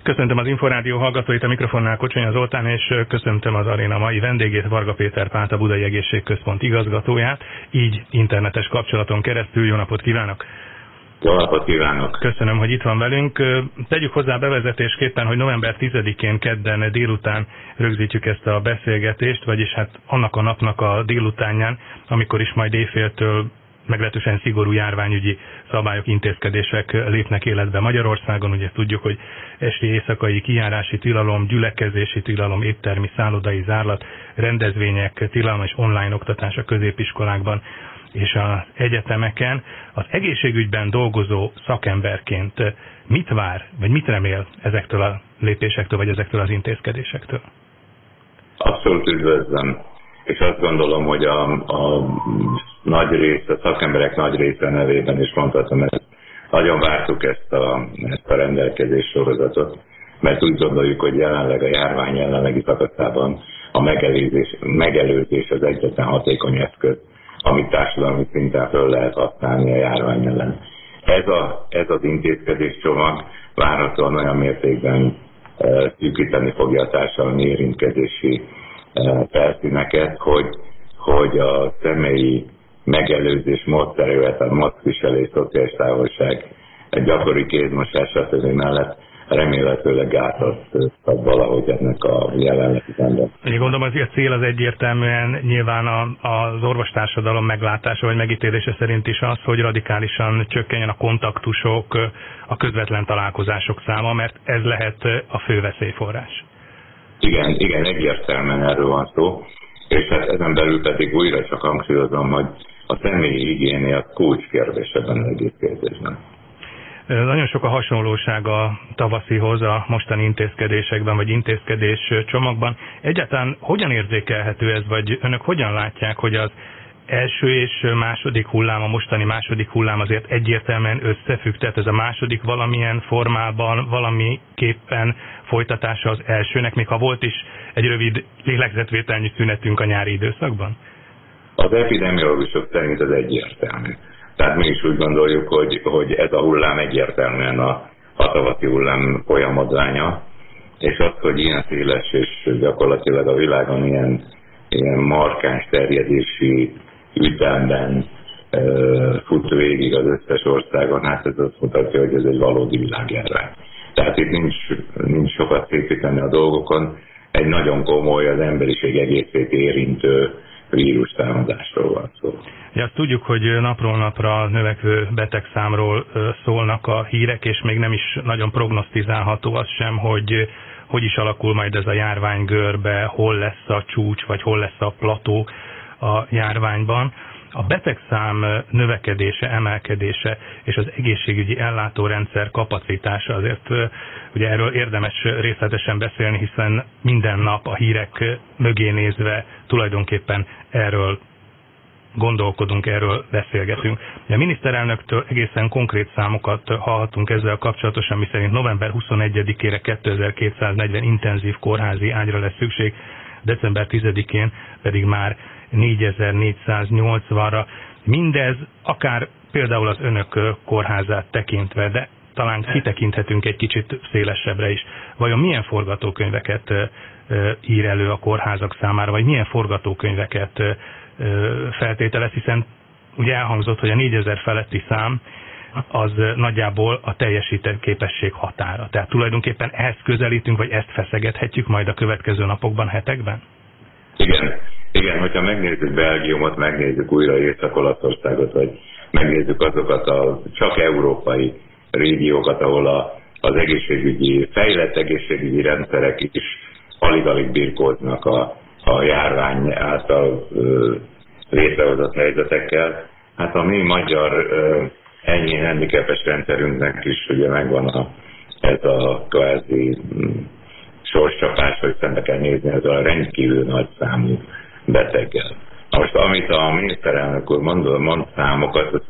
Köszöntöm az Inforádió hallgatóit, a mikrofonnál Kocsonya Zoltán, és köszöntöm az aréna mai vendégét, Varga Péter Pát, a Budai Egészségközpont igazgatóját, így internetes kapcsolaton keresztül. Jó napot kívánok! Jó napot kívánok! Köszönöm, hogy itt van velünk. Tegyük hozzá bevezetésképpen, hogy november 10-én kedden délután rögzítjük ezt a beszélgetést, vagyis hát annak a napnak a délutánján, amikor is majd éjféltől meglehetősen szigorú járványügyi szabályok, intézkedések lépnek életbe Magyarországon. Ugye tudjuk, hogy esti éjszakai kijárási tilalom, gyülekezési tilalom, éttermi, szállodai zárlat, rendezvények tilalma és online oktatás a középiskolákban és az egyetemeken. Az egészségügyben dolgozó szakemberként mit vár, vagy mit remél ezektől a lépésektől, vagy ezektől az intézkedésektől? Abszolút üdvözlöm, és azt gondolom, hogy a szakemberek nagy része nevében is mondhatom, hogy nagyon vártuk ezt a rendelkezés sorozatot, mert úgy gondoljuk, hogy jelenleg a járvány jelenlegi szakaszában a megelőzés az egyetlen hatékony eszköz, amit társadalmi szinten föl lehet használni a járvány ellen. Ez az intézkedéscsomag várhatóan olyan mértékben szűkíteni fogja a társadalmi érintkezési felszíneket, hogy a személyi megelőzés módszerével, a maszkviselés, szociális távolság, gyakori kézmosás, stb. Mellett remélhetőleg gátat ad valahogy ennek a jelenlegi rendben. Én gondolom, az a cél az egyértelműen nyilván az orvostársadalom meglátása vagy megítélése szerint is az, hogy radikálisan csökkenjen a kontaktusok, a közvetlen találkozások száma, mert ez lehet a fő veszélyforrás. Igen, egyértelműen erről van szó, és hát ezen belül pedig újra csak hangsúlyozom, hogy a személyi higiénia kulcskérdés ebben az egész kérdésben. Nagyon sok a hasonlóság a tavaszihoz a mostani intézkedésekben, vagy intézkedés csomagban. Egyáltalán hogyan érzékelhető ez, vagy önök hogyan látják, hogy az első és második hullám, a mostani második hullám azért egyértelműen összefügg, tehát ez a második valamilyen formában, valamiképpen folytatása az elsőnek, még ha volt is egy rövid lélegzetvételnyi szünetünk a nyári időszakban? Az epidemiológusok szerint ez egyértelmű. Tehát mi is úgy gondoljuk, hogy ez a hullám egyértelműen a tavaszi hullám folyamodványa, és az, hogy ilyen széles és gyakorlatilag a világon ilyen markáns terjedési ütemben fut végig az összes országon, hát ez azt mutatja, hogy ez egy valódi világjárvány. Tehát itt nincs sokat szépíteni a dolgokon, egy nagyon komoly, az emberiség egészét érintő vírustámadásról van szó. Ja, azt tudjuk, hogy napról napra növekvő betegszámról szólnak a hírek, és még nem is nagyon prognosztizálható az sem, hogy is alakul majd ez a járványgörbe, hol lesz a csúcs, vagy hol lesz a plató a járványban. A betegszám növekedése, emelkedése és az egészségügyi ellátórendszer kapacitása, azért ugye erről érdemes részletesen beszélni, hiszen minden nap a hírek mögé nézve tulajdonképpen erről gondolkodunk, erről beszélgetünk. A miniszterelnöktől egészen konkrét számokat hallhatunk ezzel kapcsolatosan, miszerint november 21-ére 2240 intenzív kórházi ágyra lesz szükség, december 10-én pedig már 4480-ra. Mindez akár például az önök kórházát tekintve, de talán kitekinthetünk egy kicsit szélesebbre is. Vajon milyen forgatókönyveket ír elő a kórházak számára, vagy milyen forgatókönyveket feltételez, hiszen ugye elhangzott, hogy a 4000 feletti szám az nagyjából a teljesítő képesség határa. Tehát tulajdonképpen ehhez közelítünk, vagy ezt feszegethetjük majd a következő napokban, hetekben? Igen, hogyha megnézzük Belgiumot, megnézzük újra Észak-Olaszországot, vagy megnézzük azokat a csak európai régiókat, ahol az fejlett egészségügyi rendszerek is alig-alig birkóznak a járvány által létrehozott helyzetekkel. Hát a mi magyar enyhén handicapes rendszerünknek is ugye megvan ez a kvázi sorscsapás, hogy szembe kell nézni ez a rendkívül nagy számú beteggel. Most amit a miniszterelnök úr mond számokat, azt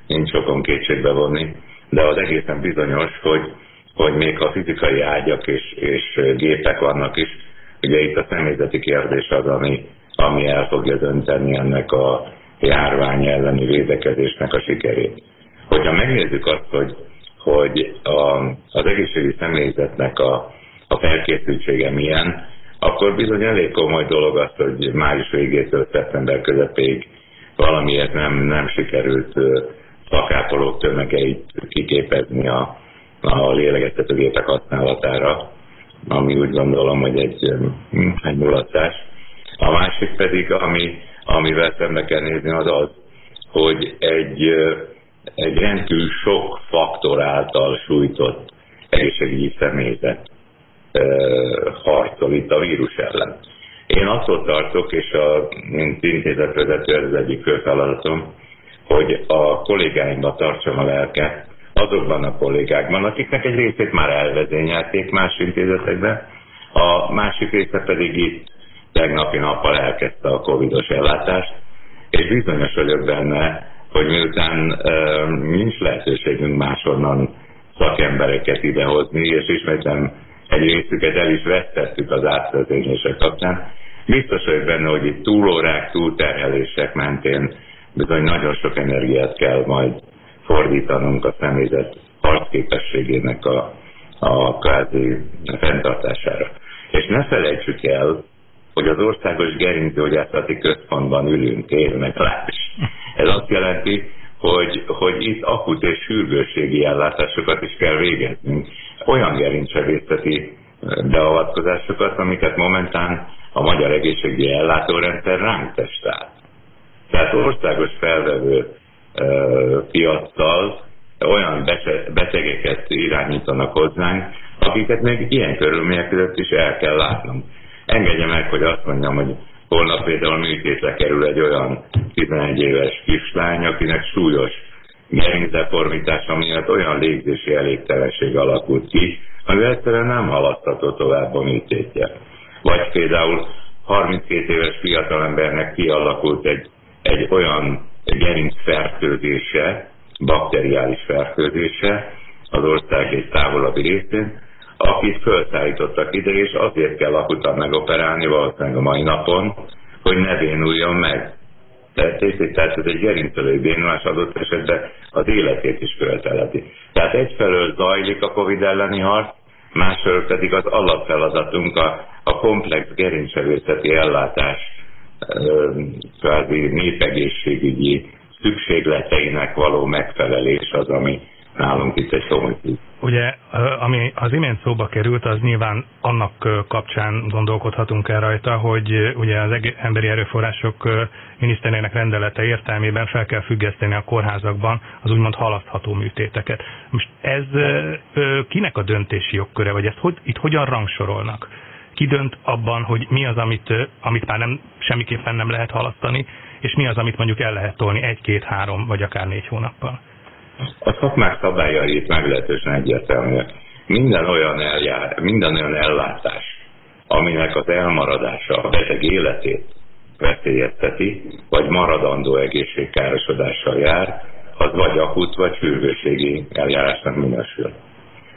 nincs sokon kétségbe vonni, de az egészen bizonyos, hogy még ha fizikai ágyak és gépek vannak is, ugye itt a személyzeti kérdés az, ami el fogja dönteni ennek a járvány elleni védekezésnek a sikerét. Hogyha megnézzük azt, hogy az egészségügyi személyzetnek a felkészültsége milyen, akkor bizony elég komoly dolog az, hogy május végétől szeptember közepéig valamiért nem sikerült szakápolók tömegeit kiképezni a lélegeztetőgépek használatára, ami úgy gondolom, hogy egy mulatás. A másik pedig, amivel szembe kell nézni, az, hogy egy rendkívül sok faktor által sújtott egészségügyi személyzet harcol itt a vírus ellen. Én attól tartok, és mint intézetvezető ez az egyik fő feladatom, hogy a kollégáimban tartsam a lelket, azokban a kollégákban, akiknek egy részét már elvezényelték más intézetekben, a másik része pedig itt tegnapi nappal elkezdte a covidos ellátást, és bizonyos vagyok benne, hogy miután nincs lehetőségünk máshonnan szakembereket idehozni, és ismételem egy részüket el is vesztettük az átvezénylések kapcsán, biztos vagyok benne, hogy itt túlórák, túlterhelések mentén bizony nagyon sok energiát kell majd fordítanunk a személyzet harcképességének a kvázi fenntartására. És ne felejtsük el, hogy az Országos Gerincgyógyászati Központban ülünk, én legalábbis. Ez azt jelenti, hogy itt akut és sürgősségi ellátásokat is kell végeznünk. Olyan gerincsebészeti beavatkozásokat, amiket momentán a magyar egészségügyi ellátórendszer ránk testál. Tehát országos felvevő piaccal olyan betegeket irányítanak hozzánk, akiket még ilyen körülmények között is el kell látnunk. Engedje meg, hogy azt mondjam, hogy holnap például műtétre kerül egy olyan 11 éves kislány, akinek súlyos gerincdeformitása miatt olyan légzési elégtelenség alakult ki, ami egyszerűen nem haladható tovább a műtétje. Vagy például 32 éves fiatalembernek kialakult egy olyan gerincfertőzése, bakteriális fertőzése az ország egy távolabbi részén, akit felszállítottak ide, és azért kell akutan megoperálni valószínűleg a mai napon, hogy ne bénuljon meg. Tehát ez egy gerincölői bénulás adott esetben az életét is követelheti. Tehát egyfelől zajlik a Covid elleni harc, másfelől pedig az alapfeladatunk a komplex gerincsevőszeti ellátás kvázi népegészségügyi szükségleteinek való megfelelés az, ami nálunk itt egy komoly. Ugye, ami az imént szóba került, az nyilván annak kapcsán gondolkodhatunk el rajta, hogy ugye az emberi erőforrások miniszterének rendelete értelmében fel kell függeszteni a kórházakban az úgymond halasztható műtéteket. Most ez kinek a döntési jogköre, vagy ezt itt hogyan rangsorolnak? Ki dönt abban, hogy mi az, amit már semmiképpen nem lehet halasztani, és mi az, amit mondjuk el lehet tolni 1, 2, 3 vagy akár 4 hónappal? A szakmák szabályai itt meglehetősen egyértelműek. Minden olyan ellátás, aminek az elmaradása a beteg életét veszélyezteti, vagy maradandó egészségkárosodással jár, az vagy akut, vagy sürgősségi eljárásnak minősül.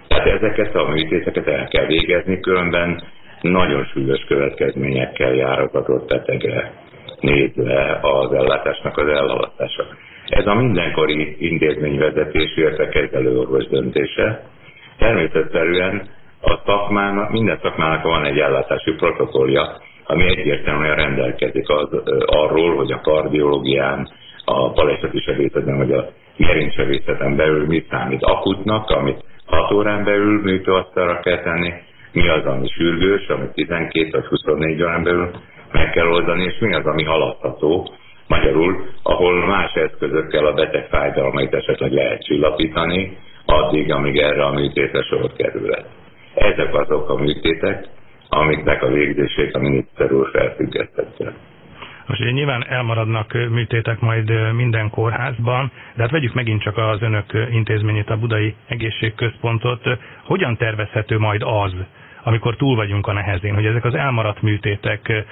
Tehát ezeket a műtéteket el kell végezni, különben nagyon súlyos következményekkel jár az adott betegre nézve az ellátásnak az elhalasztása. Ez a mindenkori intézményvezetés, illetve kezelőorvos döntése. Természetszerűen minden szakmának van egy ellátási protokollja, ami egyértelműen rendelkezik arról, hogy a kardiológián, a baleseti sebészetben vagy a gerincsebészeten belül mi számít akutnak, amit 6 órán belül műtőasztalra kell tenni, mi az, ami sürgős, amit 12 vagy 24 órán belül meg kell oldani, és mi az, ami halasztható. Magyarul, ahol más eszközökkel a beteg fájdalmait esetleg lehet csillapítani, addig, amíg erre a műtétre sor kerülhet. Ezek azok a műtétek, amiknek a végzését a miniszter úr felfüggesztette. Most ugye nyilván elmaradnak műtétek majd minden kórházban, de hát vegyük megint csak az önök intézményét, a Budai Egészségközpontot. Hogyan tervezhető majd az, amikor túl vagyunk a nehezén, hogy ezek az elmaradt műtétek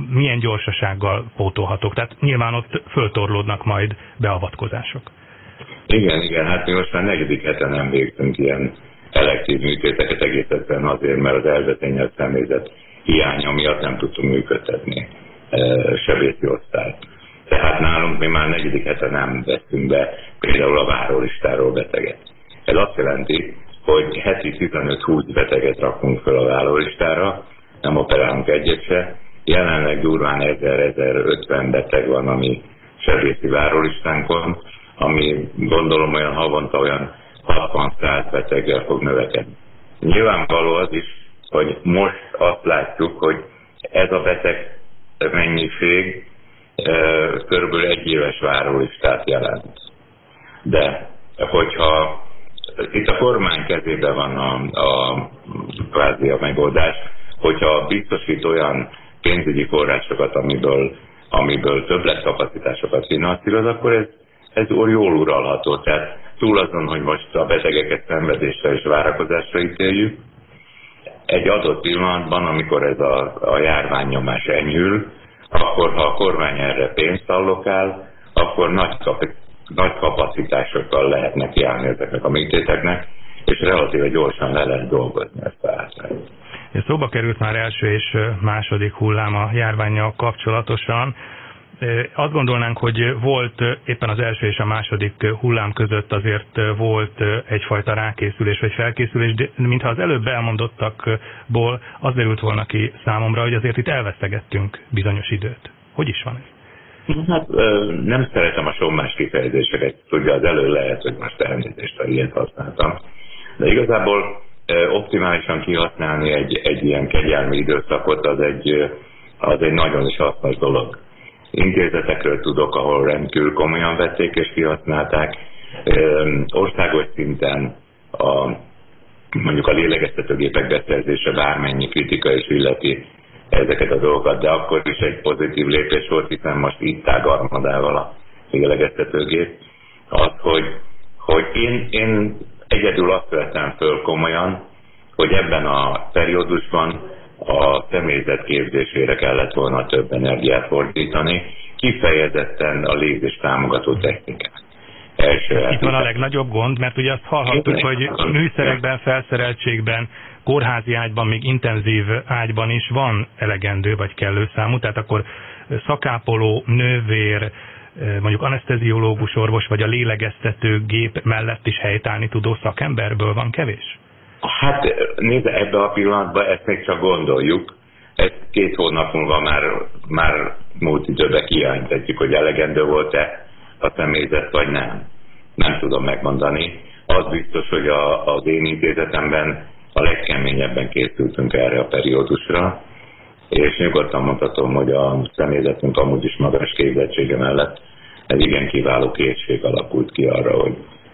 milyen gyorsasággal pótolhatók? Tehát nyilván ott föltorlódnak majd beavatkozások. Igen, hát mi most már 4. hete nem végzünk ilyen elektív műtéteket, egész egyszerűen azért, mert az elvezényelt személyzet hiánya miatt nem tudtunk működtetni sebészi osztályt. Tehát nálunk mi már 4. hete nem veszünk be például a várólistáról beteget. Ez azt jelenti, hogy heti 15-20 beteget rakunk fel a várólistára, nem operálunk egyet se. Jelenleg durván 1000-1050 beteg van, ami sebészi várólistánkon, ami gondolom olyan havonta olyan 60-100 beteggel fog növekedni. Nyilvánvaló az is, hogy most azt látjuk, hogy ez a beteg mennyiség körülbelül 1 éves várólistát jelent. De hogyha itt a kormány kezében van kvázi a megoldás, hogyha biztosít olyan pénzügyi forrásokat, amiből többletkapacitásokat finanszíroz, akkor ez jól uralható. Tehát túl azon, hogy most a betegeket szenvedésre és várakozásra ítéljük, egy adott pillanatban, amikor ez a járványnyomás enyhül, akkor ha a kormány erre pénzt allokál, akkor nagy kapacitásokkal lehet nekiállni ezeknek a műtéteknek, és relatíve gyorsan le lehet dolgozni ezt a hátrányt. Szóba került már első és második hullám a járvánnyal kapcsolatosan. Azt gondolnánk, hogy volt éppen az első és a második hullám között azért volt egyfajta rákészülés vagy felkészülés, de mintha az előbb elmondottakból az derült volna ki számomra, hogy azért itt elvesztegettünk bizonyos időt. Hogy is van ez? Hát nem szeretem a sommás kifejezéseket, tudja, az elő lehet, hogy most elnézést, ha ilyet használtam. De igazából optimálisan kihasználni egy ilyen kegyelmi időszakot, az egy nagyon is hasznos dolog. Intézetekről tudok, ahol rendkívül komolyan vették és kihasználták. Országos szinten mondjuk a lélegeztetőgépek beszerzése bármennyi kritika is illeti ezeket a dolgokat, de akkor is egy pozitív lépés volt, hiszen most itt áll harmadával a lélegeztetőgép. Az, hogy én egyedül azt vettem föl komolyan, hogy ebben a periódusban a személyzet képzésére kellett volna több energiát fordítani, kifejezetten a légzés támogató technikák. Itt van a legnagyobb gond, mert ugye azt hallhattuk, hogy műszerekben, felszereltségben, kórházi ágyban, még intenzív ágyban is van elegendő vagy kellő számú, tehát akkor szakápoló, nővér, mondjuk aneszteziológus orvos, vagy a lélegeztetőgép mellett is helytállni tudó szakemberből van kevés? Hát nézd, ebben a pillanatban ezt még csak gondoljuk. Ezt 2 hónap múlva már múlt időben kijelenthetjük, hogy elegendő volt-e a személyzet, vagy nem. Nem tudom megmondani. Az biztos, hogy az én intézetemben a legkeményebben készültünk erre a periódusra, és nyugodtan mondhatom, hogy a személyzetünk amúgy is magas képzettsége mellett ez igen kiváló készség alakult ki arra,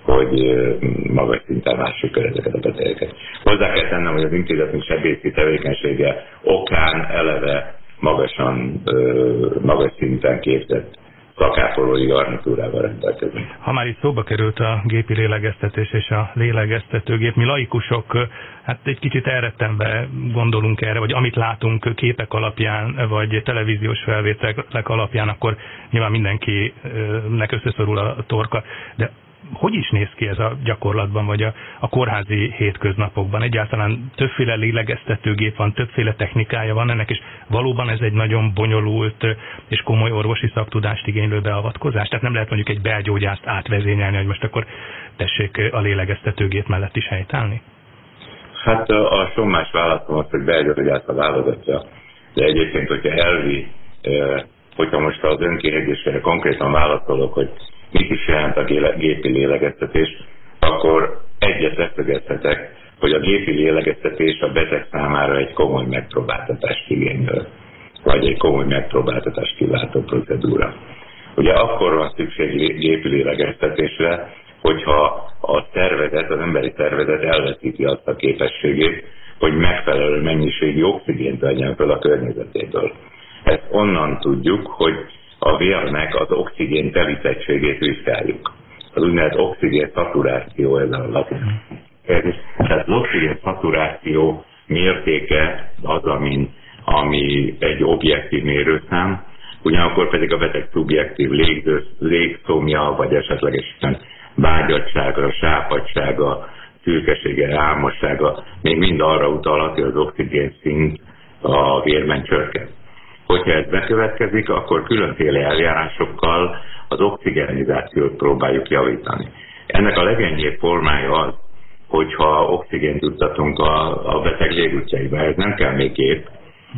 hogy magas szinten lássuk el ezeket a betegeket. Hozzá kell tennem, hogy az intézetünk sebészi tevékenysége okán eleve magas szinten képzett szakápolói garnitúrával rendelkezünk. Ha már itt szóba került a gépi lélegeztetés és a lélegeztetőgép, mi laikusok hát egy kicsit elrettenve gondolunk erre, vagy amit látunk képek alapján, vagy televíziós felvételek alapján, akkor nyilván mindenkinek összeszorul a torka. De hogy is néz ki ez a gyakorlatban, vagy a kórházi hétköznapokban? Egyáltalán többféle lélegeztetőgép van, többféle technikája van ennek, és valóban ez egy nagyon bonyolult és komoly orvosi szaktudást igénylő beavatkozás? Tehát nem lehet mondjuk egy belgyógyászt átvezényelni, hogy most akkor tessék a lélegeztetőgép mellett is helytállni? Hát a sommás válaszom az, hogy belgyógyászt válogatja, de egyébként, hogyha most az önkérdésére konkrétan válaszolok, hogy mit is jelent a gépi lélegeztetés, akkor egyet leszögezhetek, hogy a gépi lélegeztetés a beteg számára egy komoly megpróbáltatást igényel, vagy egy komoly megpróbáltatást kiváltó procedúra. Ugye akkor van szükség gépi lélegeztetésre, hogyha a szervezet, az emberi szervezet elveszíti azt a képességét, hogy megfelelő mennyiségű oxigént vegyen fel a környezetéből. Ezt onnan tudjuk, hogy a vérnek az oxigén telítettségét vizsgáljuk. Az úgynevezett oxigén szaturáció, ez a latin. Tehát az oxigén szaturáció mértéke az, ami egy objektív mérőszám, ugyanakkor pedig a beteg szubjektív légszomja, vagy esetlegesen vágyadtsága, sápadtsága, szürkesége, álmossága, még mind arra utalhat, hogy az oxigén szint a vérben csökken. hogyha ez bekövetkezik, akkor különféle eljárásokkal az oxigenizációt próbáljuk javítani. Ennek a legenyhébb formája az, hogyha oxigént juttatunk a beteg légútjaiba. Ez nem kell még gép,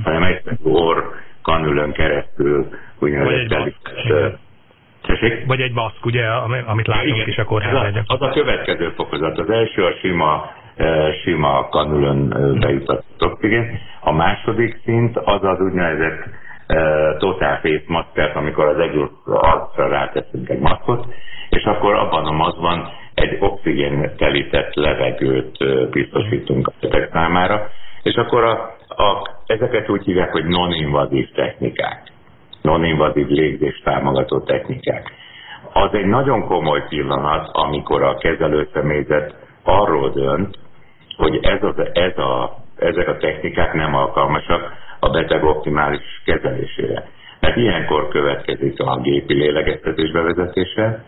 hanem egy orr-kanülön keresztül vagy egy maszk, ugye, amit látunk is a kórházban. Az a következő fokozat. Az első a sima kanülön bejutott oxigén. A második szint az az úgynevezett total face mask, amikor az egész arcra ráteszünk egy maszkot, és akkor abban a maszkban egy oxigéntelített levegőt biztosítunk a beteg számára, és akkor ezeket úgy hívják, hogy non-invazív technikák, non-invazív légzés támogató technikák. Az egy nagyon komoly pillanat, amikor a kezelőszemélyzet arról dönt, hogy ezek a technikák nem alkalmasak a beteg optimális kezelésére. Mert ilyenkor következik a gépi lélegeztetés bevezetése,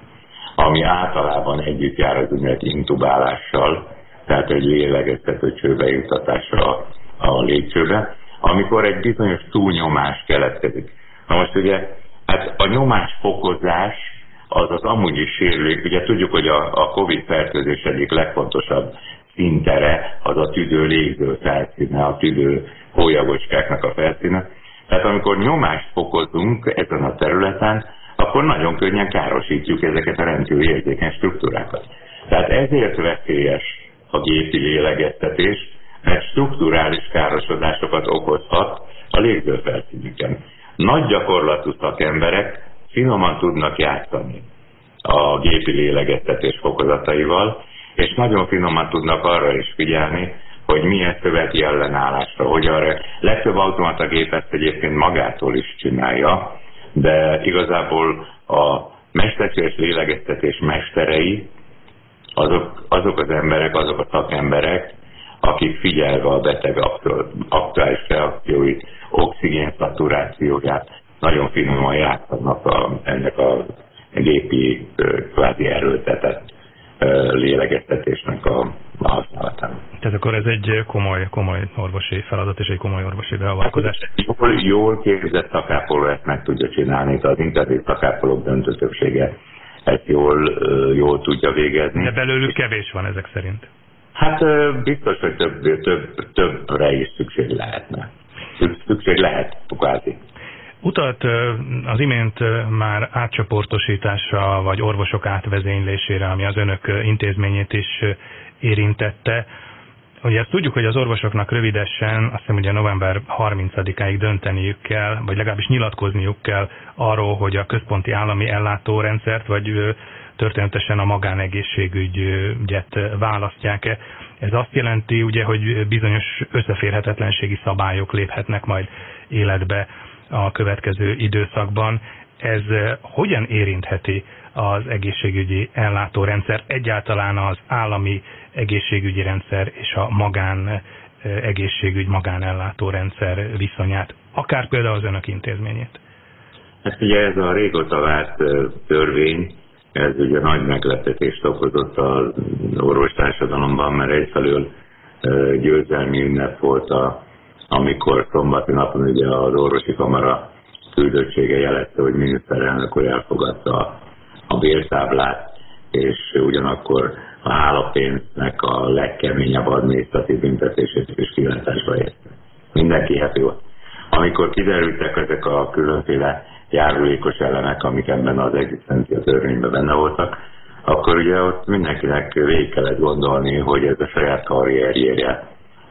ami általában együtt jár az úgynevezett intubálással, tehát egy lélegeztető csőbe juttatása a légcsőbe, amikor egy bizonyos túlnyomás keletkezik. Na most ugye, hát a nyomásfokozás az amúgy is sérülék. Ugye tudjuk, hogy a COVID-fertőzés egyik legfontosabb szintere az a tüdő légző felszíne, a tüdő hólyagocskáknak a felszíne. Tehát amikor nyomást fokozunk ezen a területen, akkor nagyon könnyen károsítjuk ezeket a rendkívül érzékeny struktúrákat. Tehát ezért veszélyes a gépi lélegeztetés, mert strukturális károsodásokat okozhat a légzőfelszínüken. Nagy gyakorlatú szakemberek finoman tudnak játszani a gépi lélegeztetés fokozataival, és nagyon finoman tudnak arra is figyelni, hogy milyen szöveti ellenállásra, hogy arra legtöbb automatagép ezt egyébként magától is csinálja, de igazából a mesterséges lélegeztetés mesterei azok az emberek, azok a szakemberek, akik figyelve a beteg aktuális reakcióit, oxigénszaturációját, nagyon finoman játszanak ennek a gépi kvázi erőltetett lélegeztetésnek a használatán. Tehát akkor ez egy komoly orvosi feladat és egy komoly orvosi beavatkozás. Jól képzett szakápoló ezt meg tudja csinálni, tehát az intenzív szakápolók döntő többsége ezt jól tudja végezni. De belőlük kevés van ezek szerint. Hát biztos, hogy többre is szükség lehetne. Szükség lehet, kvázi. Utalt az imént már átcsoportosításra, vagy orvosok átvezénylésére, ami az önök intézményét is érintette. Ugye ezt tudjuk, hogy az orvosoknak rövidesen, azt hiszem ugye november 30-áig dönteniük kell, vagy legalábbis nyilatkozniuk kell arról, hogy a központi állami ellátórendszert, vagy történetesen a magánegészségügyet választják-e. Ez azt jelenti, ugye, hogy bizonyos összeférhetetlenségi szabályok léphetnek majd életbe a következő időszakban. Ez hogyan érintheti az egészségügyi ellátórendszer, egyáltalán az állami egészségügyi rendszer és a magán egészségügy, magánellátórendszer viszonyát, akár például az önök intézményét? Hát ugye ez a régóta várt törvény, ez ugye nagy meglepetést okozott az orvostársadalomban, mert egyfelől győzelmi ünnep volt, amikor szombati napon ugye az orvosi kamara küldöttsége jelezte, hogy miniszterelnök úr elfogadta a bértáblát, és ugyanakkor a hálapénznek a legkeményebb adminisztratív büntetését és kilátásba érte. Mindenki happy volt. Amikor kiderültek ezek a különféle járulékos elemek, amik ebben az egzisztencia törvényben benne voltak, akkor ugye ott mindenkinek végig kellett gondolni, hogy ez a saját karrierjére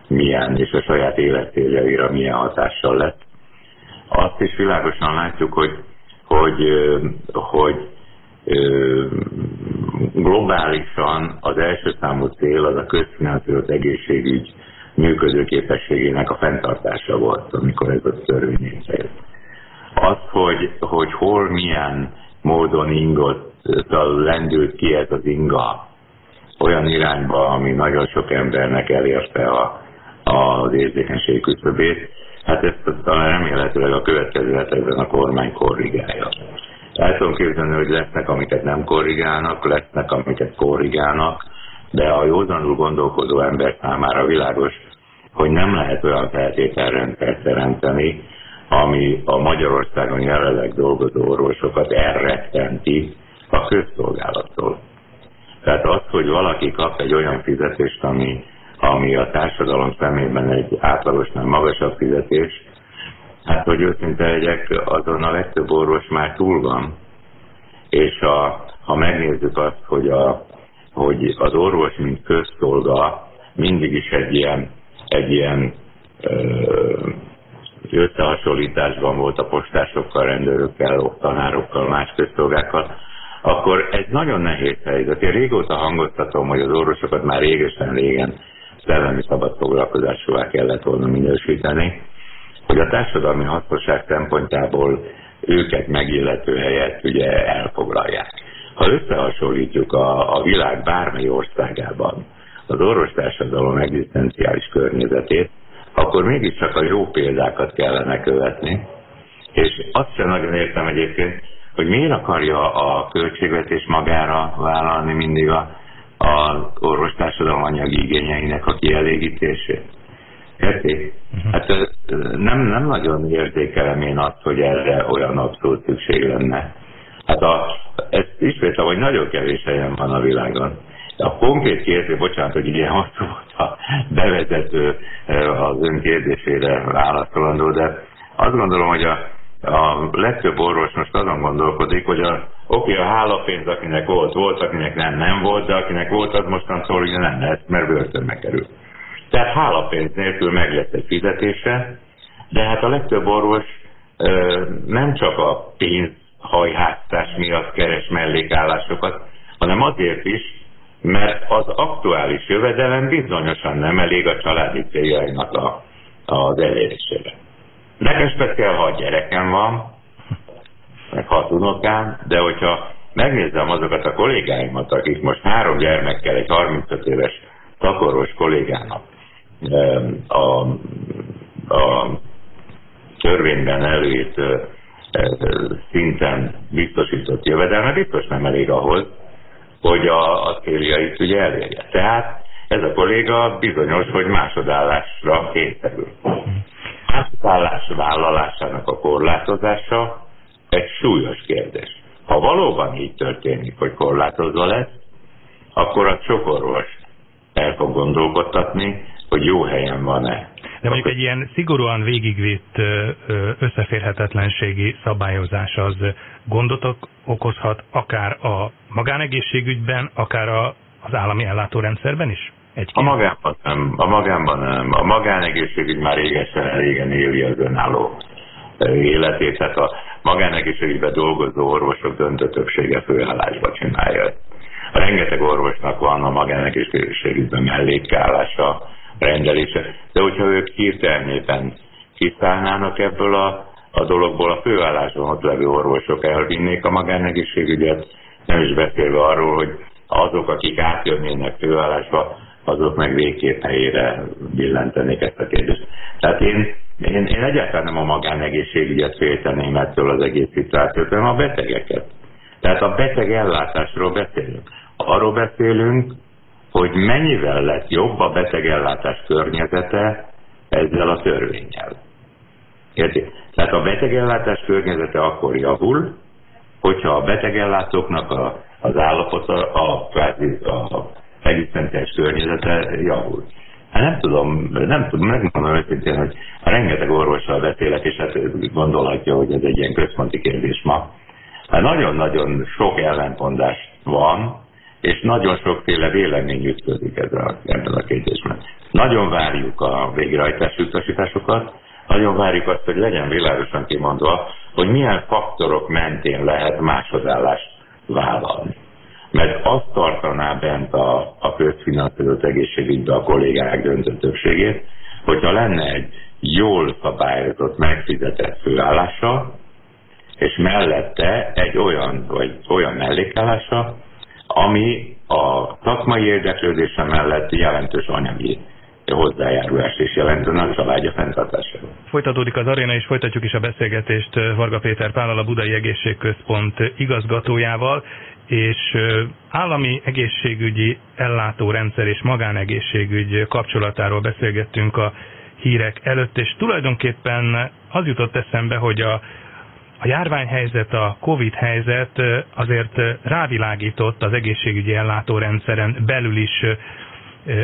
milyen, és a saját életcéljaira milyen hatással lett. Azt is világosan látjuk, hogy globálisan az első számú cél az a közfinanszírozott egészségügy működőképességének a fenntartása volt, amikor ez a törvény jött. Az, hogy hol milyen módon lendült ki ez az inga olyan irányba, ami nagyon sok embernek elérte az érzékenység küszöbét, hát ezt talán remélhetőleg a következő hetekben a kormány korrigálja. El tudom képzelni, hogy lesznek, amiket nem korrigálnak, lesznek, amiket korrigálnak, de a józanul gondolkodó ember számára világos, hogy nem lehet olyan feltételrendszert teremteni, ami a Magyarországon jelenleg dolgozó orvosokat elrettenti a közszolgálattól. Tehát az, hogy valaki kap egy olyan fizetést, ami a társadalom szemében egy átlagosnál magasabb fizetés, hát hogy őszinte legyek, azon a legtöbb orvos már túl van. És ha megnézzük azt, hogy az orvos, mint közszolga, mindig is egy ilyen összehasonlításban volt a postásokkal, rendőrökkel, tanárokkal, más közszolgákkal, akkor ez nagyon nehéz helyzet. Én régóta hangoztatom, hogy az orvosokat már régen szellemi szabadfoglalkozásúvá kellett volna minősíteni, hogy a társadalmi hasznosság szempontjából őket megillető helyet ugye elfoglalják. Ha összehasonlítjuk a világ bármely országában az orvostársadalom egzisztenciális környezetét, akkor mégiscsak a jó példákat kellene követni, és azt sem nagyon értem egyébként, hogy miért akarja a költségvetés magára vállalni mindig az orvostársadalom anyagi igényeinek a kielégítését. Érték? Hát nem nagyon érzékelem én azt, hogy erre olyan abszolút szükség lenne. Hát ezt ismétlem, hogy nagyon kevés helyen van a világon. A konkrét kérdés, bocsánat, hogy ilyen hosszú volt a bevezető az ön kérdésére válaszolandó, de azt gondolom, hogy a legtöbb orvos most azon gondolkodik, hogy a hálapénz, akinek volt, akinek nem volt, de akinek volt, az mostantól ugye nem lehet, mert börtönbe kerül. Tehát hálapénz nélkül meg lesz egy fizetése, de hát a legtöbb orvos nem csak a pénzhajháztás miatt keres mellékállásokat, hanem azért is, mert az aktuális jövedelem bizonyosan nem elég a családi céljainak az elérésére. Nekem speciál 6 gyerekem van, meg 6 unokám, de hogyha megnézem azokat a kollégáimat, akik most 3 gyermekkel, egy 35 éves szakorvos kollégának a törvényben előírt szinten biztosított jövedelme biztos nem elég ahhoz, hogy a céljait ugye elérje. Tehát ez a kolléga bizonyos, hogy másodállásra kényszerül. Másodállás vállalásának a korlátozása egy súlyos kérdés. Ha valóban így történik, hogy korlátozva lesz, akkor a sok orvos el fog gondolkodtatni, hogy jó helyen van-e. De mondjuk egy ilyen szigorúan végigvitt összeférhetetlenségi szabályozás az gondot okozhat akár a magánegészségügyben, akár az állami ellátórendszerben is? A magánban nem. A magánegészségügy már régen éli az önálló életét, tehát a magánegészségügyben dolgozó orvosok döntő többsége főállásba csinálja ezt. Rengeteg orvosnak van a magánegészségügyben mellékállása, rendelése, de hogyha ők hirtelenében kiszállnának ebből a dologból, a főállásban ott levő orvosok elvinnék a magánegészségügyet, nem is beszélve arról, hogy azok, akik átjönnének főállásba, azok meg végképp helyére billentenék ezt a kérdést. Tehát én egyáltalán nem a magánegészségügyet félteném ettől az egész szituációt, hanem a betegeket. Tehát a beteg ellátásról beszélünk. Arról beszélünk, hogy mennyivel lett jobb a betegellátás környezete ezzel a törvénnyel. Érti? Tehát a betegellátás környezete akkor javul, hogyha a betegellátóknak az állapota, a egzisztenciális környezete javul. Hát nem tudom, megmondom őszintén, hogy rengeteg orvossal beszélek, és hát gondolhatja, hogy ez egy ilyen központi kérdés ma. Hát nagyon-nagyon sok ellentmondás van, és nagyon sokféle vélemény ütközik ebben a kérdésben. Nagyon várjuk a végrehajtási utasításokat, nagyon várjuk azt, hogy legyen világosan kimondva, hogy milyen faktorok mentén lehet másodállást vállalni. Mert azt tartaná bent a közfinanszírozott egészségügybe a kollégák döntő többségét, hogyha lenne egy jól szabályozott, megfizetett főállása, és mellette egy olyan mellékállása, ami a szakmai érdeklődése mellett jelentős anyagi hozzájárulást is jelentően a családja fenntartására. Folytatódik az aréna, és folytatjuk is a beszélgetést Varga Péter Pállal, a Budai Egészségközpont igazgatójával, és állami egészségügyi ellátórendszer és magánegészségügy kapcsolatáról beszélgettünk a hírek előtt, és tulajdonképpen az jutott eszembe, hogy a járványhelyzet, a Covid helyzet azért rávilágított az egészségügyi ellátórendszeren belül is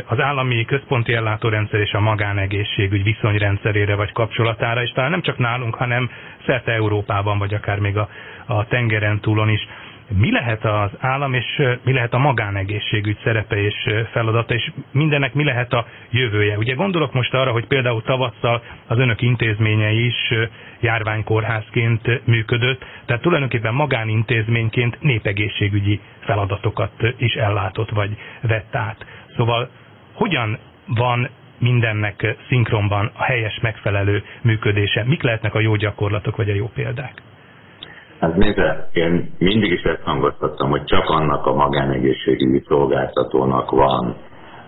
az állami központi ellátórendszer és a magánegészségügy viszonyrendszerére vagy kapcsolatára, és talán nem csak nálunk, hanem szerte Európában, vagy akár még a tengeren túlon is. Mi lehet az állam és mi lehet a magánegészségügy szerepe és feladata, és mindennek mi lehet a jövője? Ugye gondolok most arra, hogy például tavasszal az önök intézménye is járványkórházként működött, tehát tulajdonképpen magánintézményként népegészségügyi feladatokat is ellátott vagy vett át. Szóval hogyan van mindennek szinkronban a helyes, megfelelő működése? Mik lehetnek a jó gyakorlatok vagy a jó példák? Hát nézze, én mindig is ezt hangoztattam, hogy csak annak a magánegészségügyi szolgáltatónak van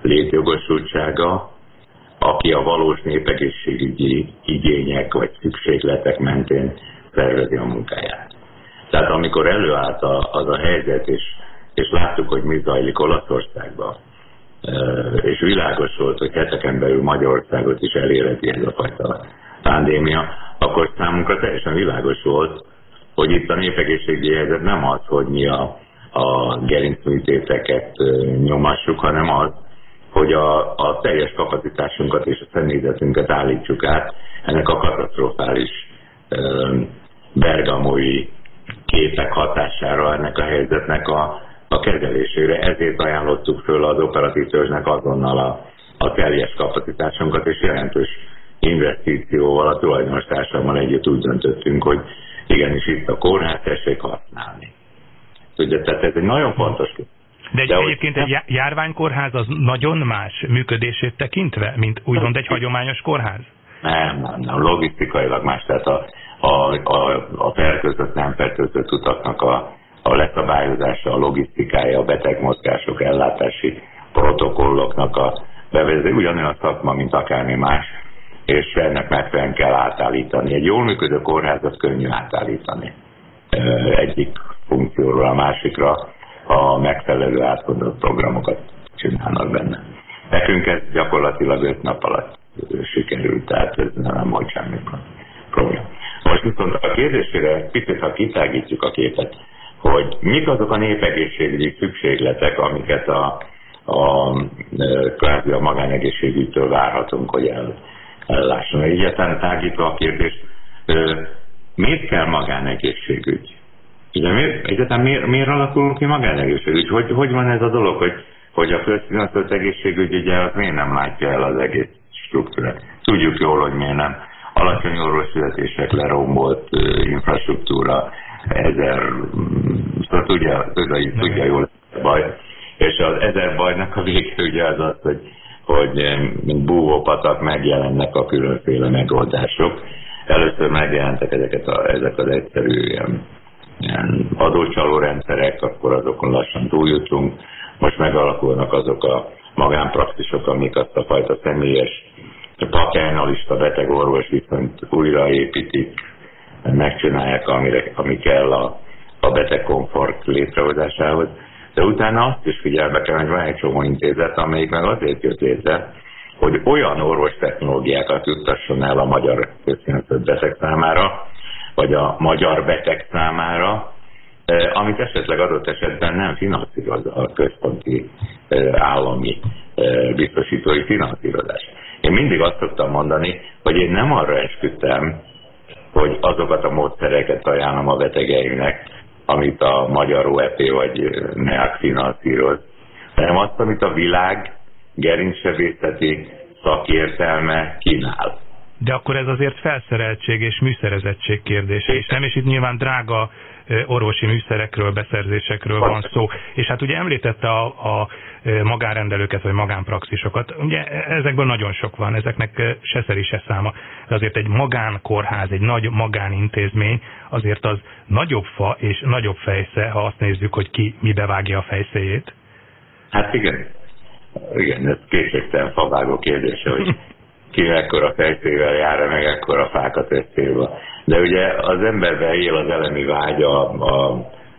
létjogosultsága, aki a valós népegészségügyi igények vagy szükségletek mentén szervezi a munkáját. Tehát amikor előállt az a helyzet, és láttuk, hogy mi zajlik Olaszországban, és világos volt, hogy heteken belül Magyarországot is elérheti ez a fajta pandémia, akkor számunkra teljesen világos volt, hogy itt a népegészségügyi helyzet nem az, hogy mi a gerincműtéteket nyomassuk, hanem az, hogy a teljes kapacitásunkat és a személyzetünket állítsuk át ennek a katasztrofális bergamói képek hatására ennek a helyzetnek a kezelésére. Ezért ajánlottuk föl az operatív törzsnek azonnal a teljes kapacitásunkat, és jelentős investícióval a tulajdonos társadalommal együtt úgy döntöttünk, hogy igenis itt a kórház tessék használni. Ugye, tehát ez egy nagyon fontos. De egyébként egy járványkórház az nagyon más működését tekintve, mint úgymond egy hagyományos kórház? Nem, logisztikailag más. Tehát a fertőzött, nem fertőzött utaknak a leszabályozása, a logisztikája, a betegmozgások, ellátási protokolloknak a bevezetése ugyanolyan szakma, mint akármi más, és ennek megfelelően kell átállítani. Egy jól működő kórházat könnyű átállítani egyik funkcióról a másikra, ha megfelelő átgondolt programokat csinálnak benne. Nekünk ez gyakorlatilag 5 nap alatt sikerült, tehát ez nem volt semmi probléma. Most viszont a kérdésére picit, ha kitágítjuk a képet, hogy mik azok a népegészségügyi szükségletek, amiket kvázi a magánegészségügytől várhatunk, hogy ellásson. Egyáltalán tágítva a kérdést, miért kell magánegészségügy? Ugye miért alakul ki magánegészségügy? Hogy van ez a dolog, hogy a közfinanszírozott egészségügy ugye az miért nem látja el az egész struktúrát? Tudjuk jól, hogy miért nem. Alacsony orvosfizetések, lerombolt infrastruktúra, szóval tudja jól a baj. És az 1000 bajnak a vége ugye az, hogy mint búvópatak megjelennek a különféle megoldások. Először megjelentek ezek az egyszerű ilyen adócsaló rendszerek, akkor azokon lassan túljutunk. Most megalakulnak azok a magánpraxisok, amik azt a fajta személyes paternalista beteg-orvos viszonyt újraépítik, megcsinálják, ami kell a betegkomfort létrehozásához. De utána azt is figyelme kell, hogy van egy csomó intézet, amelyik meg azért jött létre, hogy olyan orvostechnológiákat juttasson el a magyar közfinanszírozott beteg számára, vagy a magyar beteg számára, amit esetleg adott esetben nem finanszíroz a központi állami biztosítói finanszírozás. Én mindig azt szoktam mondani, hogy én nem arra esküdtem, hogy azokat a módszereket ajánlom a betegeimnek, amit a magyar OEP vagy NEAK finanszíroz, hanem azt, amit a világ gerincsebészeti szakértelme kínál. De akkor ez azért felszereltség és műszerezettség kérdése, és nem, és itt nyilván drága orvosi műszerekről, beszerzésekről van szó. És hát ugye említette a magánrendelőket, vagy magánpraxisokat. Ugye ezekből nagyon sok van, ezeknek se szeri, se száma. De azért egy magánkórház, egy nagy magánintézmény, azért az nagyobb fa és nagyobb fejsze, ha azt nézzük, hogy ki mibe vágja a fejszéjét. Hát igen, ez kétségtelen favágó kérdése, hogy ki mekkora fejszével jár, meg ekkora fákat összélve. De ugye az emberben él az elemi vágya,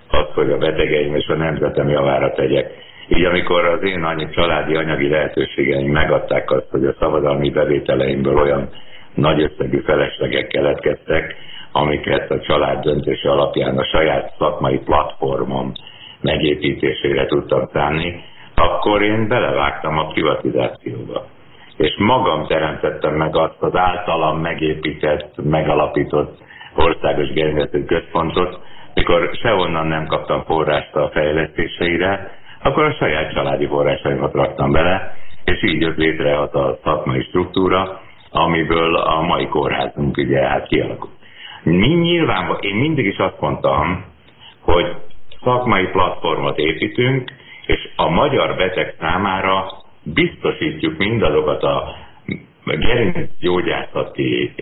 az, hogy a betegeim és a nemzetem javára tegyek. Így amikor az én családi anyagi lehetőségeim megadták azt, hogy a szabadalmi bevételeimből olyan nagy összegű feleslegek keletkeztek, amiket a család döntése alapján a saját szakmai platformom megépítésére tudtam szánni, akkor én belevágtam a privatizációba. És magam teremtettem meg azt az általam megépített, megalapított országos genetikai központot, mikor sehonnan nem kaptam forrást a fejlesztéseire, akkor a saját családi forrásaimat raktam bele, és így jött létre az a szakmai struktúra, amiből a mai kórházunk ugye kialakult. Nyilván én mindig is azt mondtam, hogy szakmai platformot építünk, és a magyar beteg számára biztosítjuk mindazokat a gerincgyógyászati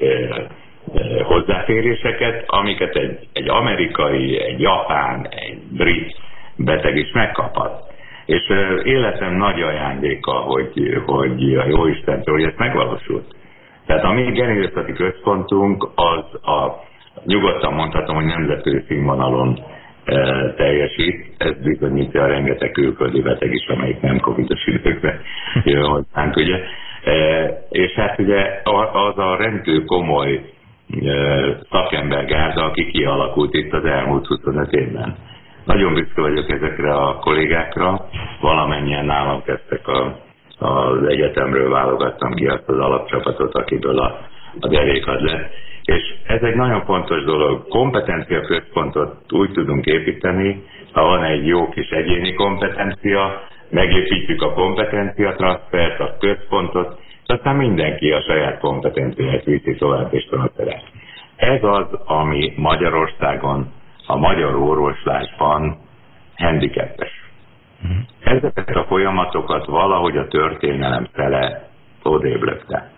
hozzáféréseket, amiket egy amerikai, egy japán, egy brit beteg is megkaphat. És életem nagy ajándéka, hogy a Jóistentől, hogy ez megvalósult. Tehát a mi gerincgyógyászati központunk az nyugodtan mondhatom, hogy nemzetközi színvonalon teljesít. Ez bizonyítja a rengeteg külföldi beteg is, amelyik nem covidos időkben jön hozzánk, ugye. És hát ugye az a rendkívül komoly szakembergárda, aki kialakult itt az elmúlt 25 évben. Nagyon büszke vagyok ezekre a kollégákra, valamennyien nálam kezdtek az egyetemről, válogattam ki azt az alapcsapatot, akiből a derékad lett. És ez egy nagyon fontos dolog. Kompetencia központot úgy tudunk építeni, ha van egy jó kis egyéni kompetencia, megépítjük a kompetencia transfert, a központot, és aztán mindenki a saját kompetenciáját viszi tovább és transferál. Ez az, ami Magyarországon, a magyar orvoslásban handicapes. Ezeket a folyamatokat valahogy a történelem fele odébb lökte.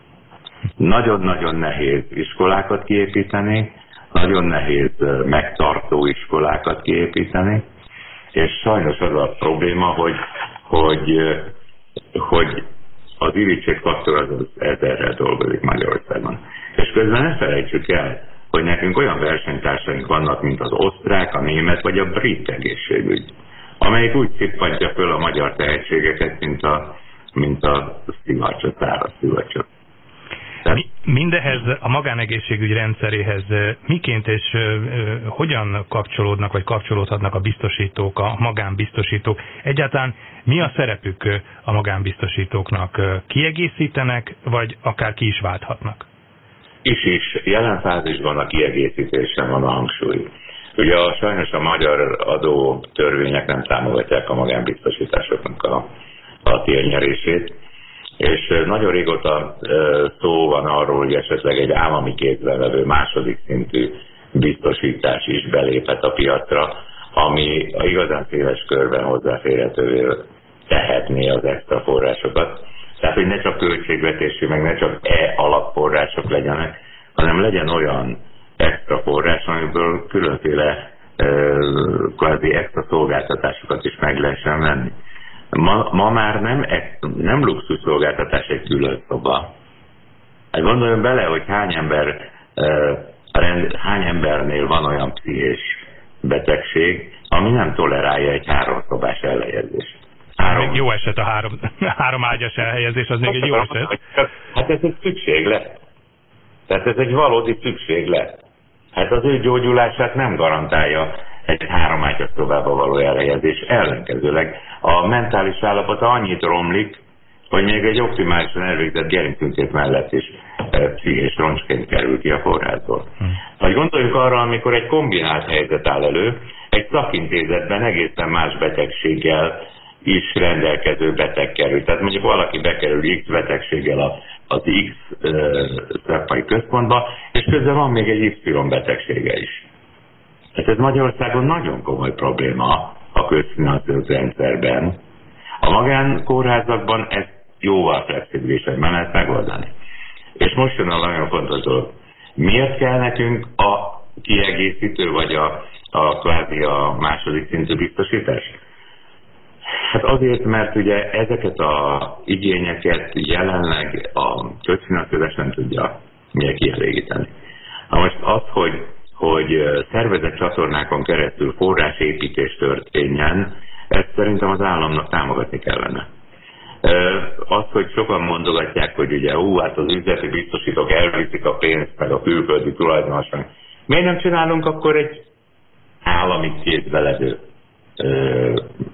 Nagyon-nagyon nehéz iskolákat kiépíteni, nagyon nehéz megtartó iskolákat kiépíteni, és sajnos az a probléma, hogy az irítségfaktor az 1000-rel dolgozik Magyarországon. És közben ne felejtsük el, hogy nekünk olyan versenytársaink vannak, mint az osztrák, a német vagy a brit egészségügy, amelyik úgy szippantja föl a magyar tehetségeket, mint a szivacsot, száraz szivacsot. Mindehez a magánegészségügy rendszeréhez miként és hogyan kapcsolódnak, vagy kapcsolódhatnak a biztosítók, a magánbiztosítók? Egyáltalán mi a szerepük a magánbiztosítóknak? Kiegészítenek, vagy akár ki is válthatnak? Is. Jelen fázisban a kiegészítésen van a hangsúly. Ugye sajnos a magyar adó törvények nem támogatják a magánbiztosításoknak a térnyerését, és nagyon régóta szó van arról, hogy esetleg egy állami kézben levő második szintű biztosítás is beléphet a piacra, ami a igazán széles körben hozzáférhetővé tehetné az extra forrásokat. Tehát, hogy ne csak költségvetési, meg ne csak alapforrások legyenek, hanem legyen olyan extra forrás, amiből különféle kvázi extra szolgáltatásokat is meg lehessen venni. Ma már nem luxus szolgáltatás egy külön szoba. Hát gondoljon bele, hogy hány embernél van olyan pszichés betegség, ami nem tolerálja egy 3 szobás elhelyezést. Jó eset a 3 ágyas elhelyezés, az még egy jó eset. Hát ez egy szükséglet. Tehát ez egy valódi szükséglet. Hát az ő gyógyulását nem garantálja egy 3 ágyas szobába való elhelyezés. Ellenkezőleg a mentális állapota annyit romlik, hogy még egy optimálisan elvégzett gerinctünkét mellett is pszichés roncsként kerül ki a kórházból. Vagy gondoljunk arra, amikor egy kombinált helyzet áll elő, egy szakintézetben egészen más betegséggel is rendelkező beteg kerül. Tehát mondjuk valaki bekerül X betegséggel az X szakmai központba, és közben van még egy Y betegsége is. Hát ez Magyarországon nagyon komoly probléma a közfinanszírozott rendszerben. A magánkórházakban ezt jóval flexibilisebben lehet megoldani. És most jön a nagyon fontos dolog. Miért kell nekünk a kiegészítő, vagy kvázi a második szintű biztosítás? Hát azért, mert ugye ezeket az igényeket jelenleg a közfinanszírozás nem tudja kielégíteni. Na most az, hogy szervezett csatornákon keresztül forrásépítés történjen, ezt szerintem az államnak támogatni kellene. Az, hogy sokan mondogatják, hogy ugye hát az üzleti biztosítók elviszik a pénzt, meg a külföldi tulajdonosnak. Miért nem csinálunk akkor egy állami kézbe levő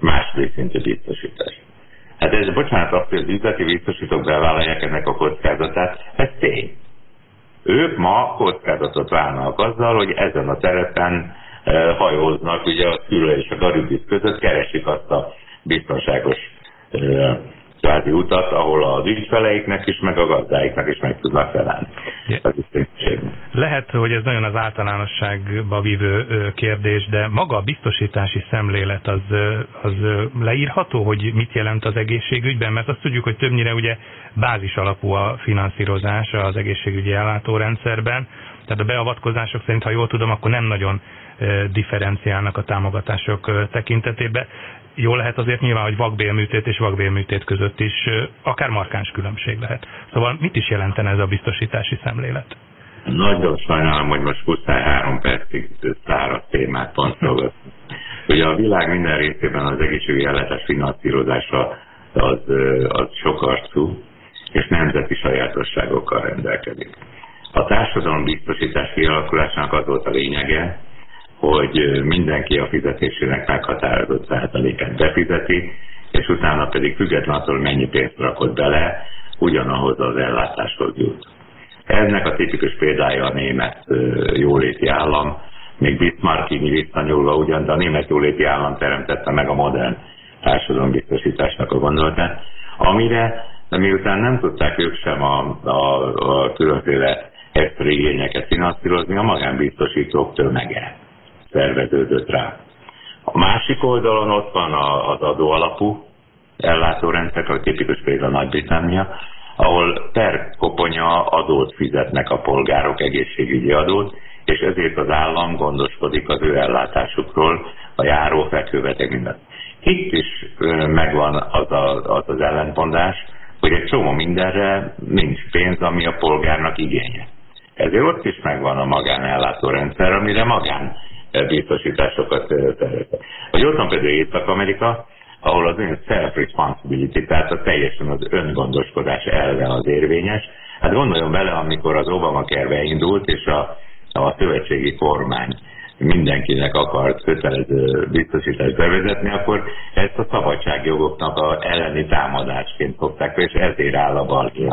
második szintű biztosítást? Hát ez, bocsánat, azt, hogy az üzleti biztosítók bevállalják ennek a kockázatát, ez tény. Ők ma kockázatot vállalnak azzal, hogy ezen a terepen hajóznak, ugye a Szüle és a Karibisz között keresik azt a biztonságos kvázi utat, ahol az ügyfeleiknek is, meg a gazdáiknak is meg tudnak felelni. Lehet, hogy ez nagyon az általánosságba vívő kérdés, de maga a biztosítási szemlélet az leírható, hogy mit jelent az egészségügyben, mert azt tudjuk, hogy többnyire ugye bázis alapú a finanszírozás az egészségügyi ellátórendszerben, tehát a beavatkozások szerint, ha jól tudom, akkor nem nagyon differenciálnak a támogatások tekintetében. Jól lehet azért nyilván, hogy vakbélműtét és vakbélműtét között is akár markáns különbség lehet. Szóval mit is jelentene ez a biztosítási szemlélet? Nagyon sajnálom, hogy most 23 percig száraz témát pontolgat. Ugye a világ minden részében az egészségügyi ellátás finanszírozása az sokarcú, és nemzeti sajátosságokkal rendelkezik. A társadalom biztosítás kialakulásának az volt a lényege, hogy mindenki a fizetésének meghatározott százalékát befizeti, és utána pedig független attól, hogy mennyi pénzt rakott bele, ugyanahoz az ellátáshoz jut. Ennek a tipikus példája a német jóléti állam, még Bismarckig visszanyúlva ugyan, de a német jóléti állam teremtette meg a modern társadalombiztosításnak a gondolatát, amire, de miután nem tudták ők sem a különféle extra igényeket finanszírozni, a magánbiztosítók tömege szerveződött rá. A másik oldalon ott van az adóalapú ellátórendszer, a tipikus példa Nagy-Britannia, ahol per koponya adót fizetnek a polgárok, egészségügyi adót, és ezért az állam gondoskodik az ő ellátásukról, a járófekvőbeteg mindent. Itt is megvan az ellentmondás, hogy egy csomó mindenre nincs pénz, ami a polgárnak igénye. Ezért ott is megvan a magánellátórendszer, amire magánbiztosításokat terveztek. Vagy ott van például Észak-Amerika, ahol az ön self-responsibility, tehát teljesen az öngondoskodás elve az érvényes. Hát gondoljon bele, amikor az Obamacare beindult, és a szövetségi kormány mindenkinek akart kötelező biztosítást bevezetni, akkor ezt a szabadságjogoknak a elleni támadásként fogták, és ezért áll a balhé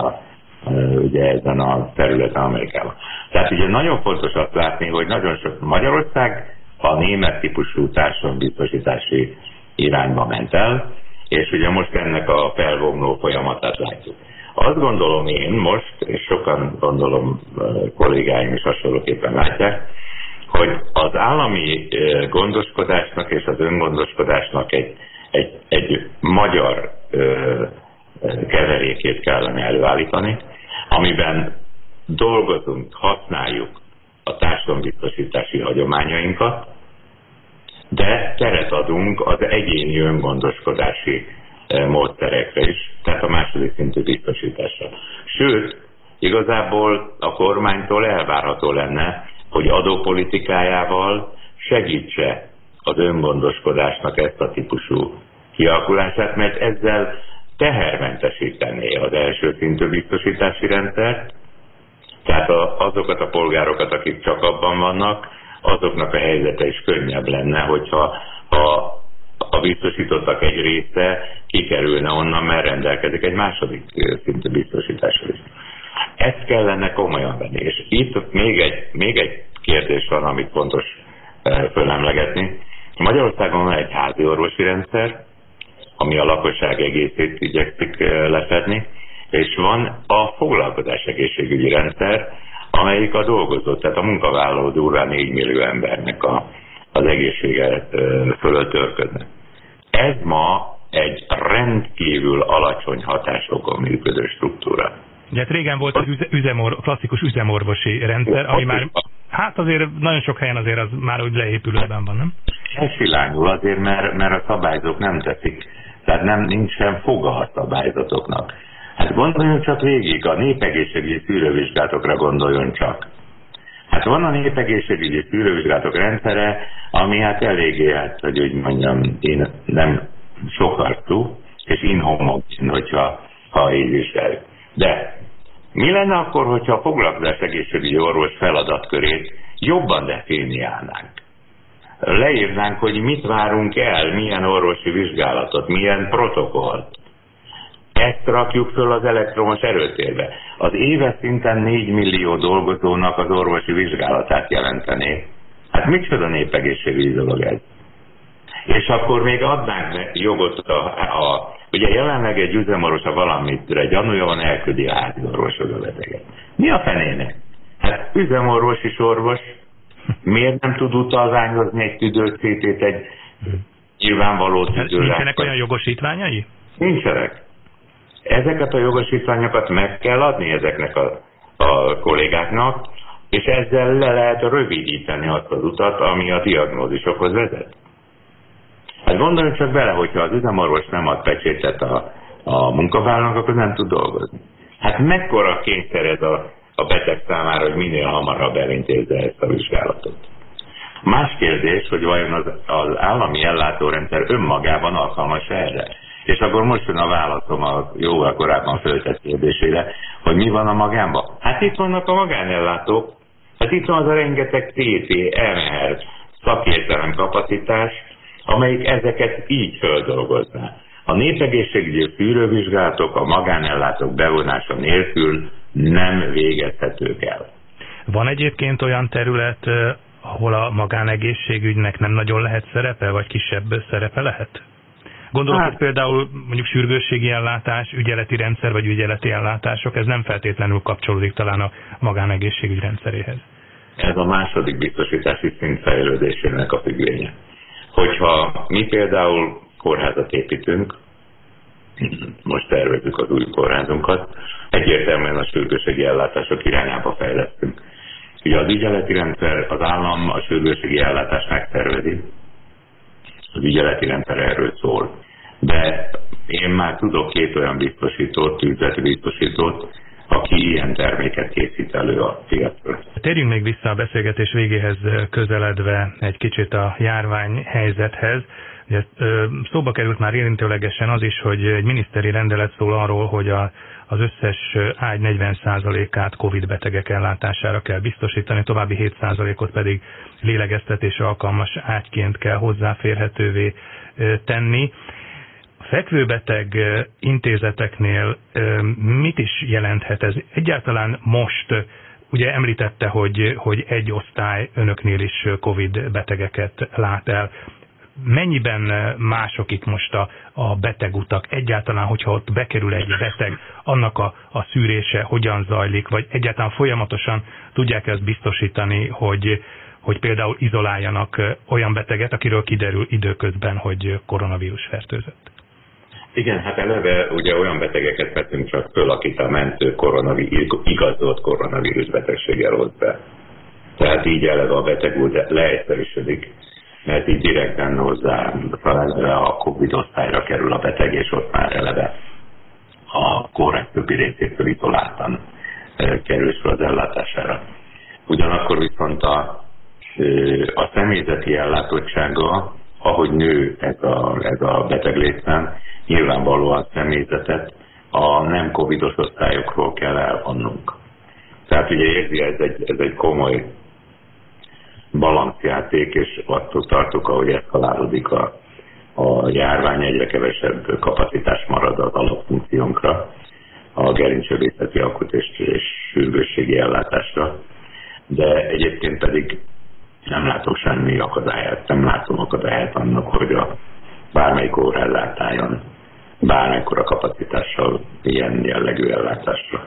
ugye ezen a területen Amerikában. Tehát ugye nagyon fontos azt látni, hogy nagyon sok Magyarország a német típusú társadalombiztosítási irányba ment el, és ugye most ennek a felvonuló folyamatát látjuk. Azt gondolom én most, és sokan gondolom kollégáim is hasonlóképpen látják, hogy az állami gondoskodásnak és az öngondoskodásnak egy magyar keverékét kellene előállítani, amiben dolgozunk, használjuk a társadalombiztosítási hagyományainkat, de teret adunk az egyéni öngondoskodási módszerekre is, tehát a második szintű biztosításra. Sőt, igazából a kormánytól elvárható lenne, hogy adópolitikájával segítse az öngondoskodásnak ezt a típusú kialakulását, mert ezzel tehermentesítené az első szintű biztosítási rendszert, tehát azokat a polgárokat, akik csak abban vannak, azoknak a helyzete is könnyebb lenne, hogyha a biztosítottak egy része kikerülne onnan, mert rendelkezik egy második szintű biztosítással is. Ezt kellene komolyan venni. És itt még egy kérdés van, amit fontos fölemlegetni. Magyarországon van egy házi orvosi rendszer, ami a lakosság egészét igyekszik lefedni, és van a foglalkozás egészségügyi rendszer, amelyik a dolgozó, tehát a munkavállaló durván 4 millió embernek az egészsége fölött törködne. Ez ma egy rendkívül alacsony hatásokon működő struktúra. Ugye régen volt az klasszikus üzemorvosi rendszer, ami már, hát azért nagyon sok helyen azért az már úgy leépülőben van, nem? Ez silányul azért, mert a szabályzók nem teszik, tehát nincsen foga a szabályzatoknak. Hát gondoljon csak végig, a népegészségügyi szűrővizsgálatokra gondoljon csak. Hát van a népegészségügyi szűrővizsgálatok rendszere, ami hát eléggé, hogy úgy mondjam, én nem sokartú és inhomogén, ha így vizsgáljuk. De mi lenne akkor, hogyha a foglalkozás egészségügyi orvos feladatkörét jobban definiálnánk? Leírnánk, hogy mit várunk el, milyen orvosi vizsgálatot, milyen protokollt. Ezt rakjuk föl az elektromos erőtérbe. Az éves szinten 4 millió dolgozónak az orvosi vizsgálatát jelentené. Hát micsoda népegészségügyi dolog ez? És akkor még adnánk jogot ugye jelenleg egy üzemorvos, ha valamitre gyanúja van, elküldi a házi orvoshoz a beteget. Mi a fenének? Hát üzemorvos is orvos, miért nem tud utazányozni egy tüdőcétét, egy nyilvánvaló tüdőre? Nincsenek olyan jogosítványai? Nincsenek. Ezeket a jogosítványokat meg kell adni ezeknek a kollégáknak, és ezzel le lehet rövidíteni azt az utat, ami a diagnózisokhoz vezet. Hát gondoljunk csak bele, hogyha az üzemorvos nem ad pecsétet a munkavállalónak, akkor nem tud dolgozni. Hát mekkora kényszer ez a beteg számára, hogy minél hamarabb elintézze ezt a vizsgálatot. Más kérdés, hogy vajon az állami ellátórendszer önmagában alkalmas erre. És akkor most jön a válaszom a jóval korábban föltett kérdésére, hogy mi van a magánban. Hát itt vannak a magánellátók, hát itt van az a rengeteg TT, MR, szakértelem kapacitás, amelyik ezeket így földolgozná. A népegészségügyi szűrővizsgálatok a magánellátók bevonása nélkül nem végezhetők el. Van egyébként olyan terület, ahol a magánegészségügynek nem nagyon lehet szerepe, vagy kisebb szerepe lehet? Gondolok, hogy például mondjuk sürgősségi ellátás, ügyeleti rendszer vagy ügyeleti ellátások, ez nem feltétlenül kapcsolódik talán a magánegészségügy rendszeréhez. Ez a második biztosítási szint fejlődésének a függvénye. Hogyha mi például kórházat építünk, most tervezzük az új kórházunkat, egyértelműen a sürgősségi ellátások irányába fejlesztünk. Ugye az ügyeleti rendszer, az állam a sürgősségi ellátást megtervezi, az ügyeleti rendszer erről szól. De én már tudok 2 olyan biztosítót, üzleti biztosítót, aki ilyen terméket készít elő a piacra. Térjünk még vissza a beszélgetés végéhez közeledve egy kicsit a járványhelyzethez. Szóba került már érintőlegesen az is, hogy egy miniszteri rendelet szól arról, hogy az összes ágy 40%-át Covid betegek ellátására kell biztosítani, további 7%-ot pedig lélegeztetésre alkalmas ágyként kell hozzáférhetővé tenni. A fekvőbeteg intézeteknél mit is jelenthet ez? Egyáltalán most, ugye említette, hogy egy osztály önöknél is Covid betegeket lát el. Mennyiben mások itt most a betegutak? Egyáltalán, hogyha ott bekerül egy beteg, annak a szűrése hogyan zajlik, vagy egyáltalán folyamatosan tudják ezt biztosítani, hogy például izoláljanak olyan beteget, akiről kiderül időközben, hogy koronavírus fertőzött? Igen, hát eleve ugye olyan betegeket vettünk csak föl, akit a mentő igazolt koronavírus betegséggel hoz be. Tehát így eleve a beteg úgy leegyszerűsödik, mert így direkten hozzá a Covid osztályra kerül a beteg, és ott már eleve a kórház többi részétől izoláltan kerül fel az ellátására. Ugyanakkor viszont a személyzeti ellátottsága, ahogy nő ez a beteg létszám, nyilvánvalóan személyzetet a nem covidos osztályokról kell elvonnunk. Tehát ugye érzi, ez egy komoly balancjáték, és attól tartok, ahogy eszkalálódik a járvány, egyre kevesebb kapacitás marad az alapfunkciónkra, a gerinccsövészeti akut és sürgősségi ellátásra, de egyébként pedig nem látok semmi akadályát, nem látom akadályát annak, hogy bármelyik kórház álljon bármekkora kapacitással ilyen jellegű ellátásra.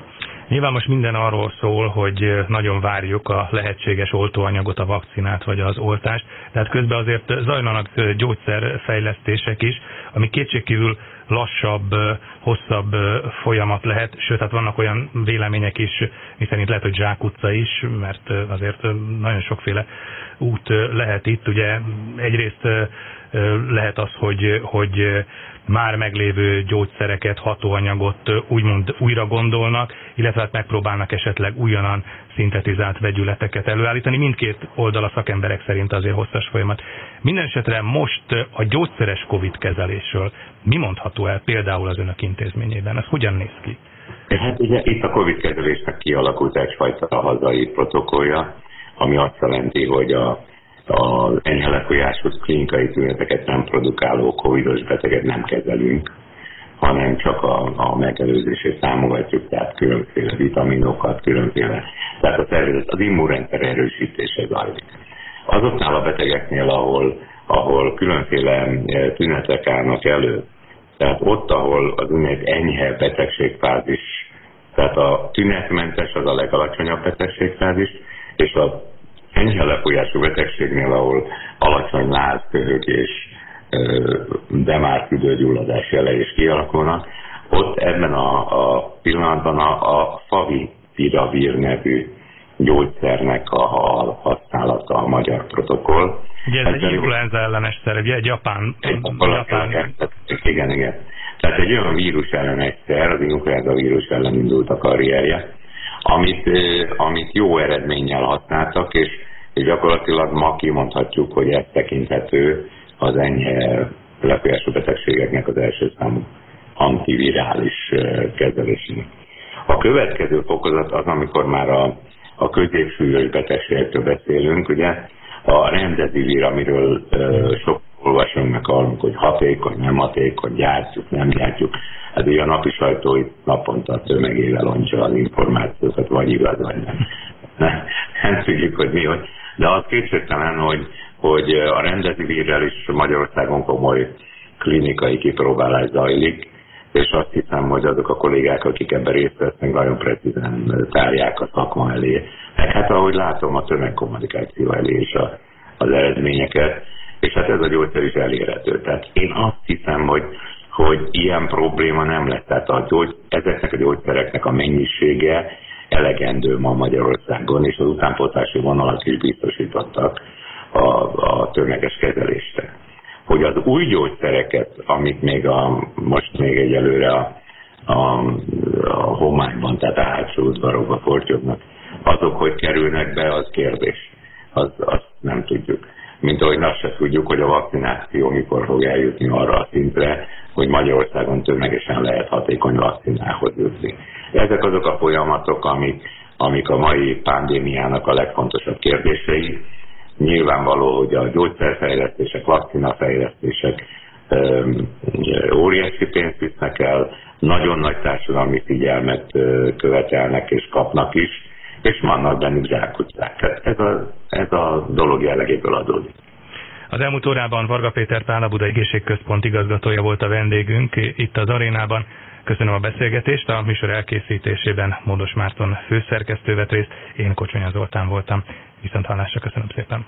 Nyilván most minden arról szól, hogy nagyon várjuk a lehetséges oltóanyagot, a vakcinát vagy az oltást, tehát közben azért zajlanak gyógyszerfejlesztések is, ami kétségkívül lassabb, hosszabb folyamat lehet, sőt, hát vannak olyan vélemények is, miszerint lehet, hogy zsákutca is, mert azért nagyon sokféle út lehet itt. Ugye egyrészt lehet az, hogy már meglévő gyógyszereket, hatóanyagot úgymond újra gondolnak, illetve hát megpróbálnak esetleg újonnan szintetizált vegyületeket előállítani. Mindkét oldal a szakemberek szerint azért hosszas folyamat. Minden esetre most a gyógyszeres Covid kezelésről mi mondható el például az önök intézményében? Ez hogyan néz ki? Hát ugye itt a Covid kezelésnek kialakult egyfajta hazai protokollja, ami azt jelenti, hogy az enyhe lefolyású klinikai tüneteket nem produkáló covidos beteget nem kezelünk, hanem csak a megelőzését támogatjuk, tehát különféle vitaminokat, különféle, tehát az immunrendszer erősítése zajlik. Azoknál a betegeknél, ahol különféle tünetek állnak elő, tehát ott, ahol az úgynevezett enyhe betegségfázis, tehát a tünetmentes az a legalacsonyabb betegségfázis, és az enyhe lefolyású betegségnél, ahol alacsony láz, köhögés, de már tüdőgyulladás jele is kialakulnak, ott ebben a pillanatban a favipiravir nevű gyógyszernek a használata a magyar protokoll. Ugye ez egy influenza ellenes szer, ugye egy japán. Igen. Tehát egy olyan vírus ellenes szer, az influenza vírus ellen indult a karrierje, amit jó eredménnyel használtak, és gyakorlatilag ma kimondhatjuk, hogy ez tekinthető az enyhe lefolyású betegségeknek az első számú antivirális kezelésének. A következő fokozat az, amikor már a középsúlyos betegségekről beszélünk, ugye a remdesivir, amiről sok olvasunk, meg hallunk, hogy hatékony, nem hatékony, gyártjuk, nem gyártjuk. Hát ugye a napi sajtó itt naponta tömegével loncsa az információkat, vagy igaz, vagy nem. Nem tudjuk, hogy mi, de az kétségtelen, hogy a remdesivirrel is Magyarországon komoly klinikai kipróbálás zajlik, és azt hiszem, hogy azok a kollégák, akik ebben részt vesznek, nagyon precízen tárják a szakma elé. Hát ahogy látom, a tömegkommunikáció elé is az eredményeket, és hát ez a gyógyszer is elérhető. Tehát én azt hiszem, hogy ilyen probléma nem lesz. Tehát ezeknek a gyógyszereknek a mennyisége elegendő ma Magyarországon, és az utánpótlási vonalak is biztosítottak a tömeges kezelésre. Hogy az új gyógyszereket, amik most még egyelőre a homályban, tehát a hátsó udvarokba fortyognak, azok hogy kerülnek be, az kérdés. Azt nem tudjuk. Mint ahogy azt se tudjuk, hogy a vakcináció mikor fog eljutni arra a szintre, hogy Magyarországon tömegesen lehet hatékony vakcinához jutni. Ezek azok a folyamatok, amik a mai pandémiának a legfontosabb kérdései. Nyilvánvaló, hogy a gyógyszerfejlesztések, vakcinafejlesztések óriási pénzt visznek el, nagyon nagy társadalmi figyelmet követelnek és kapnak is, és vannak bennük zsákutcák. Ez a dolog jellegéből adódik. Az elmúlt órában Varga Péter Pál, a Budai Egészségközpont igazgatója volt a vendégünk itt az arénában. Köszönöm a beszélgetést, a műsor elkészítésében Módos Márton főszerkesztő vett részt, én Kocsonya Zoltán voltam. Viszonthallásra, köszönöm szépen.